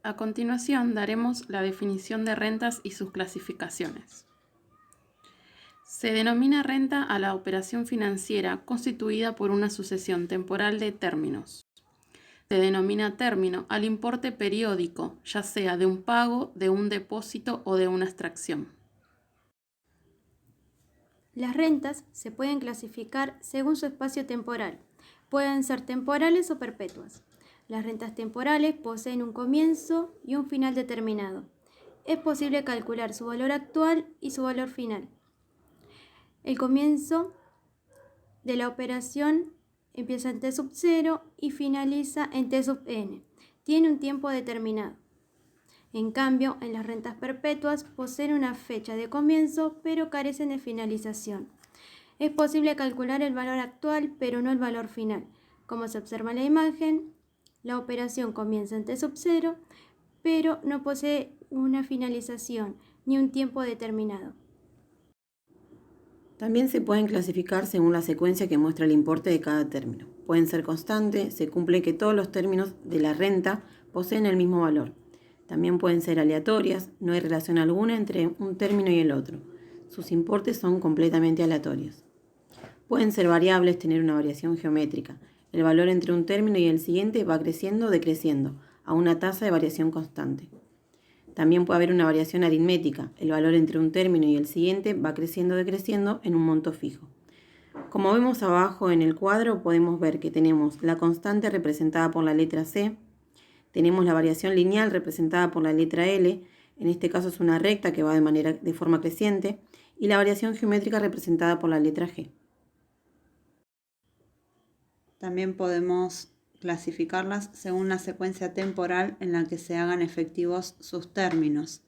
A continuación daremos la definición de rentas y sus clasificaciones. Se denomina renta a la operación financiera constituida por una sucesión temporal de términos. Se denomina término al importe periódico, ya sea de un pago, de un depósito o de una extracción. Las rentas se pueden clasificar según su espacio temporal. Pueden ser temporales o perpetuas. Las rentas temporales poseen un comienzo y un final determinado. Es posible calcular su valor actual y su valor final. El comienzo de la operación empieza en T sub 0 y finaliza en T sub n. Tiene un tiempo determinado. En cambio, en las rentas perpetuas poseen una fecha de comienzo, pero carecen de finalización. Es posible calcular el valor actual, pero no el valor final. Como se observa en la imagen, la operación comienza en T sub 0, pero no posee una finalización ni un tiempo determinado. También se pueden clasificar según la secuencia que muestra el importe de cada término. Pueden ser constantes, se cumple que todos los términos de la renta poseen el mismo valor. También pueden ser aleatorias, no hay relación alguna entre un término y el otro. Sus importes son completamente aleatorios. Pueden ser variables, tener una variación geométrica. El valor entre un término y el siguiente va creciendo o decreciendo, a una tasa de variación constante. También puede haber una variación aritmética. El valor entre un término y el siguiente va creciendo o decreciendo en un monto fijo. Como vemos abajo en el cuadro, podemos ver que tenemos la constante representada por la letra C, tenemos la variación lineal representada por la letra L, en este caso es una recta que va de forma creciente, y la variación geométrica representada por la letra G. También podemos clasificarlas según la secuencia temporal en la que se hagan efectivos sus términos.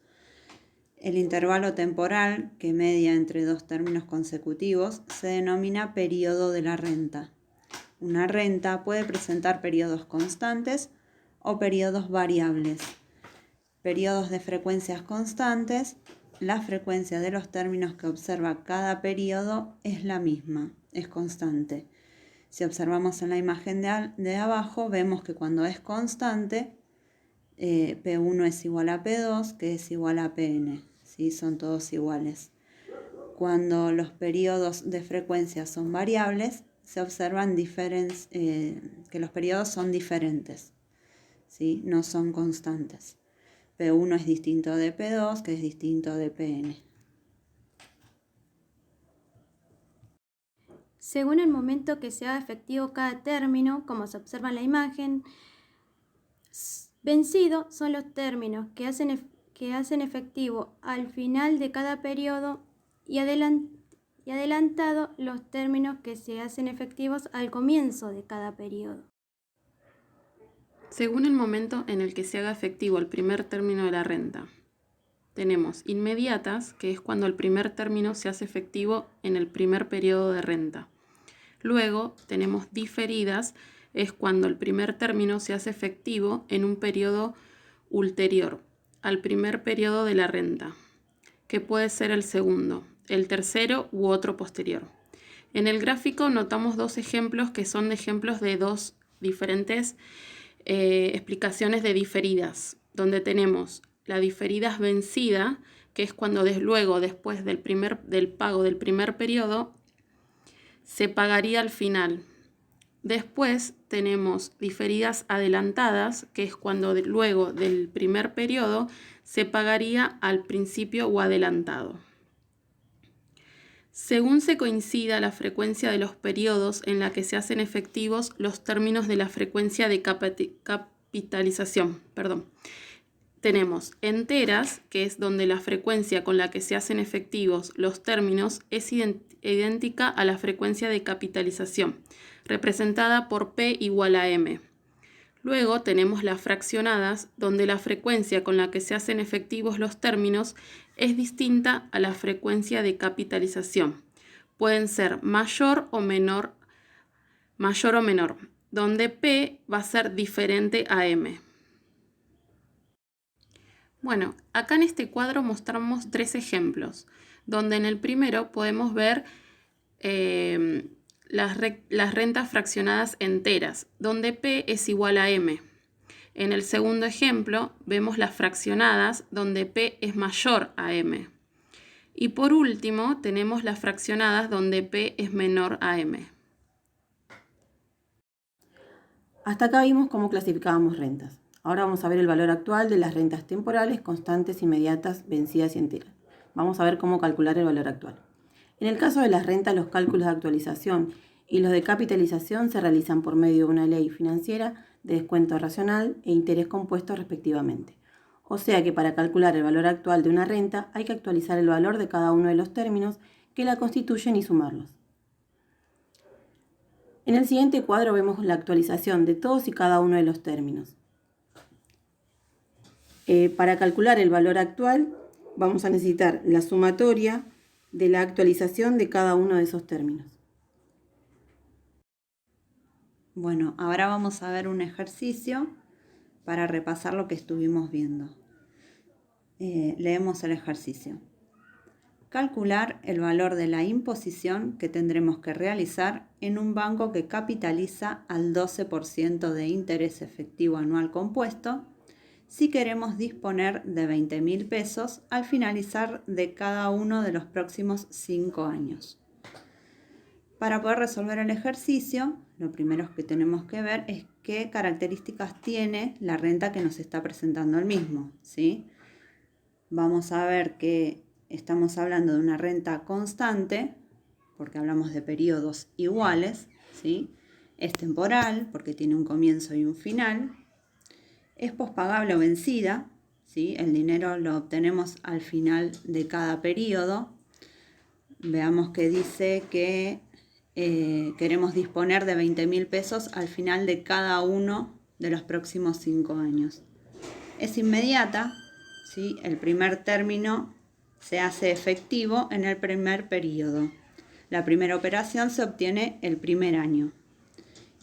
El intervalo temporal, que media entre dos términos consecutivos, se denomina periodo de la renta. Una renta puede presentar periodos constantes o periodos variables. Periodos de frecuencias constantes, la frecuencia de los términos que observa cada periodo es la misma, es constante. Si observamos en la imagen de abajo, vemos que cuando es constante, P1 es igual a P2, que es igual a Pn, ¿sí? Son todos iguales. Cuando los periodos de frecuencia son variables, se observan que los periodos son diferentes, ¿sí? No son constantes. P1 es distinto de P2, que es distinto de Pn. Según el momento que se haga efectivo cada término, como se observa en la imagen, vencido son los términos que hacen efectivo al final de cada periodo y adelantado los términos que se hacen efectivos al comienzo de cada periodo. Según el momento en el que se haga efectivo el primer término de la renta, tenemos inmediatas, que es cuando el primer término se hace efectivo en el primer periodo de renta. Luego tenemos diferidas, es cuando el primer término se hace efectivo en un periodo ulterior al primer periodo de la renta, que puede ser el segundo, el tercero u otro posterior. En el gráfico notamos dos ejemplos que son ejemplos de dos diferentes explicaciones de diferidas, donde tenemos la diferidas vencida, que es cuando después del pago del primer periodo, se pagaría al final. Después tenemos diferidas adelantadas, que es cuando luego del primer periodo se pagaría al principio o adelantado. Según se coincida la frecuencia de los periodos en la que se hacen efectivos los términos de la frecuencia de capitalización, tenemos enteras, que es donde la frecuencia con la que se hacen efectivos los términos es idéntica a la frecuencia de capitalización, representada por P igual a M. Luego tenemos las fraccionadas, donde la frecuencia con la que se hacen efectivos los términos es distinta a la frecuencia de capitalización. Pueden ser mayor o menor, donde P va a ser diferente a M. Bueno, acá en este cuadro mostramos tres ejemplos, donde en el primero podemos ver las rentas fraccionadas enteras, donde P es igual a M. En el segundo ejemplo vemos las fraccionadas donde P es mayor a M. Y por último tenemos las fraccionadas donde P es menor a M. Hasta acá vimos cómo clasificábamos rentas. Ahora vamos a ver el valor actual de las rentas temporales, constantes, inmediatas, vencidas y enteras. Vamos a ver cómo calcular el valor actual. En el caso de las rentas, los cálculos de actualización y los de capitalización se realizan por medio de una ley financiera de descuento racional e interés compuesto respectivamente. O sea que para calcular el valor actual de una renta hay que actualizar el valor de cada uno de los términos que la constituyen y sumarlos. En el siguiente cuadro vemos la actualización de todos y cada uno de los términos. Para calcular el valor actual vamos a necesitar la sumatoria de la actualización de cada uno de esos términos. Bueno, ahora vamos a ver un ejercicio para repasar lo que estuvimos viendo. Leemos el ejercicio. Calcular el valor de la imposición que tendremos que realizar en un banco que capitaliza al 12% de interés efectivo anual compuesto si queremos disponer de 20.000 pesos al finalizar de cada uno de los próximos 5 años. Para poder resolver el ejercicio, lo primero que tenemos que ver es qué características tiene la renta que nos está presentando el mismo, ¿sí? Vamos a ver que estamos hablando de una renta constante, porque hablamos de periodos iguales, ¿sí? Es temporal, porque tiene un comienzo y un final. Es pospagable o vencida, ¿sí? El dinero lo obtenemos al final de cada periodo. Veamos que dice que queremos disponer de 20.000 pesos al final de cada uno de los próximos 5 años. Es inmediata, ¿sí? El primer término se hace efectivo en el primer periodo. La primera operación se obtiene el primer año.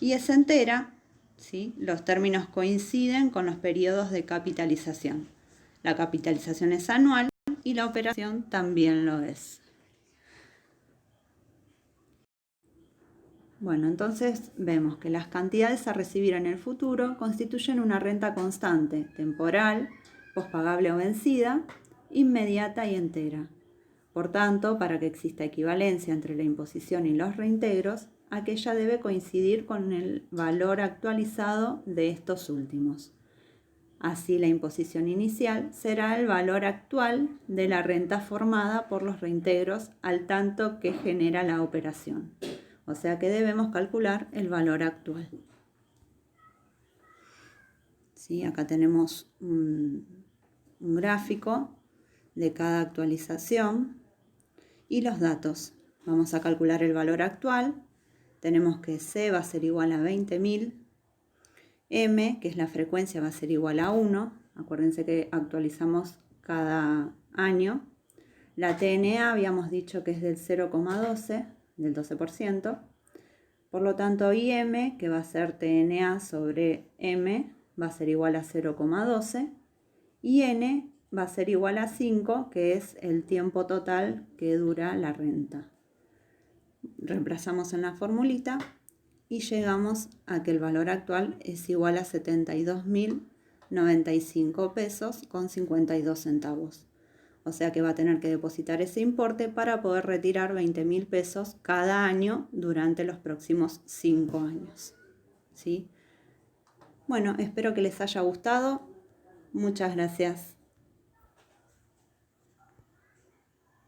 Y es entera, ¿sí? Los términos coinciden con los periodos de capitalización. La capitalización es anual y la operación también lo es. Bueno, entonces vemos que las cantidades a recibir en el futuro constituyen una renta constante, temporal, pospagable o vencida, inmediata y entera. Por tanto, para que exista equivalencia entre la imposición y los reintegros, aquella debe coincidir con el valor actualizado de estos últimos. Así, la imposición inicial será el valor actual de la renta formada por los reintegros al tanto que genera la operación. O sea que debemos calcular el valor actual. ¿Sí? Acá tenemos un gráfico de cada actualización y los datos. Vamos a calcular el valor actual. Tenemos que C va a ser igual a 20.000. M, que es la frecuencia, va a ser igual a 1. Acuérdense que actualizamos cada año. La TNA habíamos dicho que es del 0,12, del 12%. Por lo tanto, IM, que va a ser TNA sobre M, va a ser igual a 0,12. Y N va a ser igual a 5, que es el tiempo total que dura la renta. Reemplazamos en la formulita y llegamos a que el valor actual es igual a 72.095 pesos con 52 centavos. O sea que va a tener que depositar ese importe para poder retirar 20.000 pesos cada año durante los próximos 5 años. ¿Sí? Bueno, espero que les haya gustado. Muchas gracias.